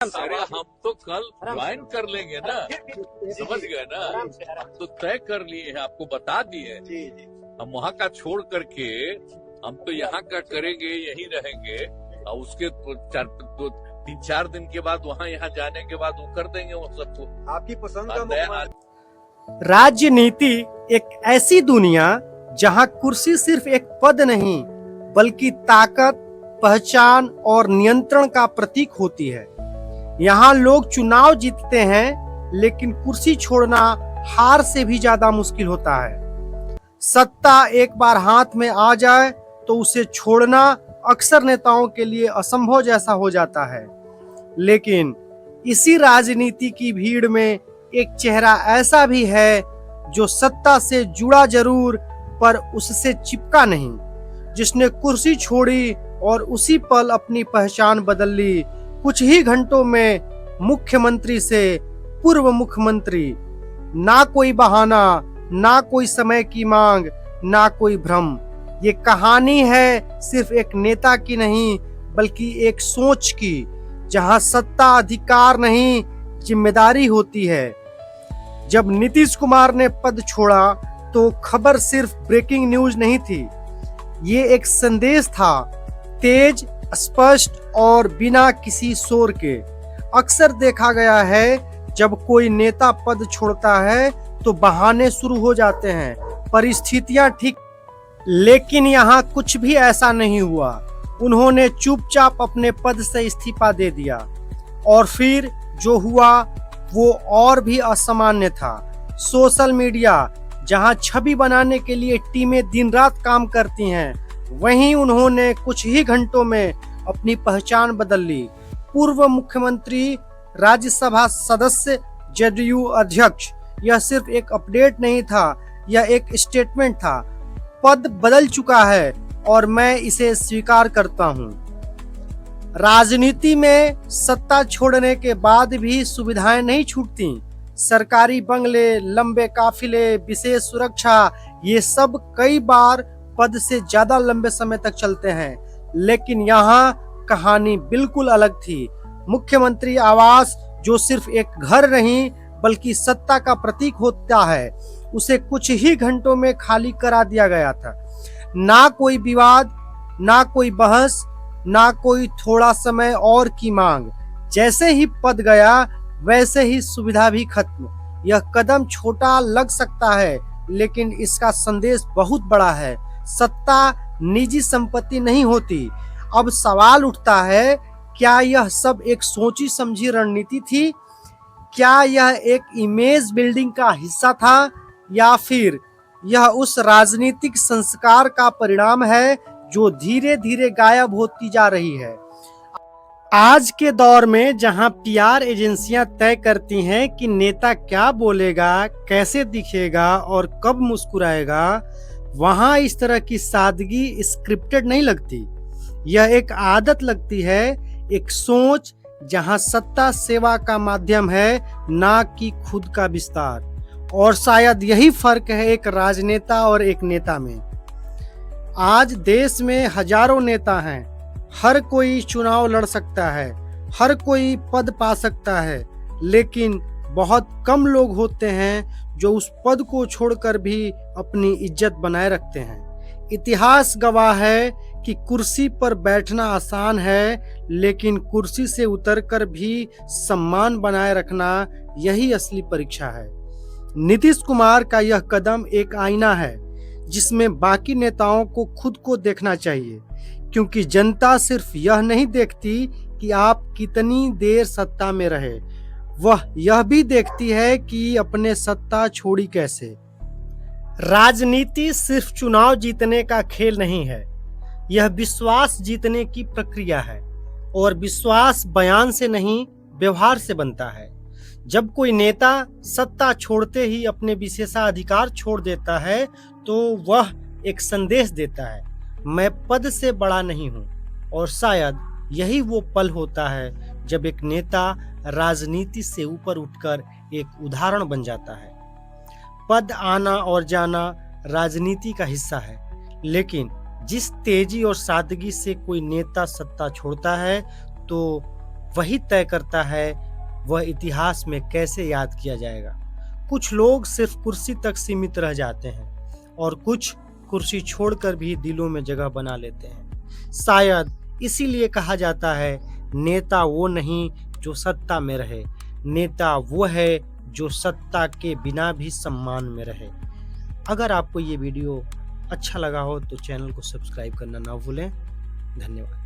अरे हम तो कल ज्वाइन कर लेंगे ना, समझ गए ना, हम तो तय कर लिए हैं, आपको बता दिए। हम वहाँ का छोड़ करके हम तो यहाँ का करेंगे, यहीं रहेंगे, और उसके 3-4 दिन के बाद वहाँ यहाँ जाने के बाद वो कर देंगे वो सबको। आपकी पसंद का राजनीति एक ऐसी दुनिया जहां कुर्सी सिर्फ एक पद नहीं बल्कि ताकत, पहचान और नियंत्रण का प्रतीक होती है। यहाँ लोग चुनाव जीतते हैं, लेकिन कुर्सी छोड़ना हार से भी ज्यादा मुश्किल होता है। सत्ता एक बार हाथ में आ जाए तो उसे छोड़ना अक्सर नेताओं के लिए असंभव जैसा हो जाता है। लेकिन इसी राजनीति की भीड़ में एक चेहरा ऐसा भी है जो सत्ता से जुड़ा जरूर पर उससे चिपका नहीं, जिसने कुर्सी छोड़ी और उसी पल अपनी पहचान बदल ली। कुछ ही घंटों में मुख्यमंत्री से पूर्व मुख्यमंत्री, ना कोई बहाना, ना कोई समय की मांग, ना कोई भ्रम। ये कहानी है सिर्फ एक नेता की नहीं बल्कि एक सोच की, जहां सत्ता अधिकार नहीं जिम्मेदारी होती है। जब नीतीश कुमार ने पद छोड़ा तो खबर सिर्फ ब्रेकिंग न्यूज नहीं थी, ये एक संदेश था, तेज, स्पष्ट और बिना किसी शोर के। अक्सर देखा गया है जब कोई नेता पद छोड़ता है तो बहाने शुरू हो जाते हैं, परिस्थितियां ठीक, लेकिन यहाँ कुछ भी ऐसा नहीं हुआ। उन्होंने चुपचाप अपने पद से इस्तीफा दे दिया और फिर जो हुआ वो और भी असामान्य था। सोशल मीडिया जहां छवि बनाने के लिए टीमें दिन रात काम करती हैं, वहीं उन्होंने कुछ ही घंटों में अपनी पहचान बदल ली। पूर्व मुख्यमंत्री, राज्यसभा सदस्य, जदयू अध्यक्ष, यह सिर्फ एक अपडेट नहीं था, यह एक स्टेटमेंट था। पद बदल चुका है और मैं इसे स्वीकार करता हूं। राजनीति में सत्ता छोड़ने के बाद भी सुविधाएं नहीं छूटती। सरकारी बंगले, लंबे काफिले, विशेष सुरक्षा, ये सब कई बार पद से ज्यादा लंबे समय तक चलते हैं। लेकिन यहाँ कहानी बिल्कुल अलग थी। मुख्यमंत्री आवास, जो सिर्फ एक घर नहीं बल्कि सत्ता का प्रतीक होता है, उसे कुछ ही घंटों में खाली करा दिया गया था। ना कोई विवाद, ना कोई बहस, ना कोई थोड़ा समय और की मांग। जैसे ही पद गया वैसे ही सुविधा भी खत्म। यह कदम छोटा लग सकता है, लेकिन इसका संदेश बहुत बड़ा है। सत्ता निजी संपत्ति नहीं होती। अब सवाल उठता है, क्या यह सब एक सोची समझी रणनीति थी? क्या यह एक इमेज बिल्डिंग का हिस्सा था, या फिर यह उस राजनीतिक संस्कार का परिणाम है जो धीरे धीरे गायब होती जा रही है? आज के दौर में जहां पीआर एजेंसियां तय करती हैं कि नेता क्या बोलेगा, कैसे दिखेगा और कब मुस्कुराएगा, वहां इस तरह की सादगी स्क्रिप्टेड नहीं लगती। यह एक आदत लगती है, एक सोच जहां सत्ता सेवा का माध्यम है, ना कि खुद का विस्तार। और शायद यही फर्क है एक राजनेता और एक नेता में। आज देश में हजारों नेता हैं, हर कोई चुनाव लड़ सकता है, हर कोई पद पा सकता है, लेकिन बहुत कम लोग होते हैं जो उस पद को छोड़कर भी अपनी इज्जत बनाए रखते हैं। इतिहास गवाह है कि कुर्सी पर बैठना आसान है, लेकिन कुर्सी से उतरकर भी सम्मान बनाए रखना यही असली परीक्षा है। नीतीश कुमार का यह कदम एक आईना है जिसमें बाकी नेताओं को खुद को देखना चाहिए, क्योंकि जनता सिर्फ यह नहीं देखती कि आप कितनी देर सत्ता में रहे, वह यह भी देखती है कि अपने सत्ता छोड़ी कैसे। राजनीति सिर्फ चुनाव जीतने का खेल नहीं है, यह विश्वास जीतने की प्रक्रिया है, और विश्वास बयान से नहीं व्यवहार से बनता है। जब कोई नेता सत्ता छोड़ते ही अपने विशेषाधिकार छोड़ देता है तो वह एक संदेश देता है, मैं पद से बड़ा नहीं हूं। और शायद यही वो पल होता है जब एक नेता राजनीति से ऊपर उठकर एक उदाहरण बन जाता है। पद आना और जाना राजनीति का हिस्सा है, लेकिन जिस तेजी और सादगी से कोई नेता सत्ता छोड़ता है तो वही तय करता है वह इतिहास में कैसे याद किया जाएगा। कुछ लोग सिर्फ कुर्सी तक सीमित रह जाते हैं और कुछ कुर्सी छोड़कर भी दिलों में जगह बना लेते हैं। शायद इसीलिए कहा जाता है, नेता वो नहीं जो सत्ता में रहे, नेता वो है जो सत्ता के बिना भी सम्मान में रहे। अगर आपको ये वीडियो अच्छा लगा हो तो चैनल को सब्सक्राइब करना ना भूलें। धन्यवाद।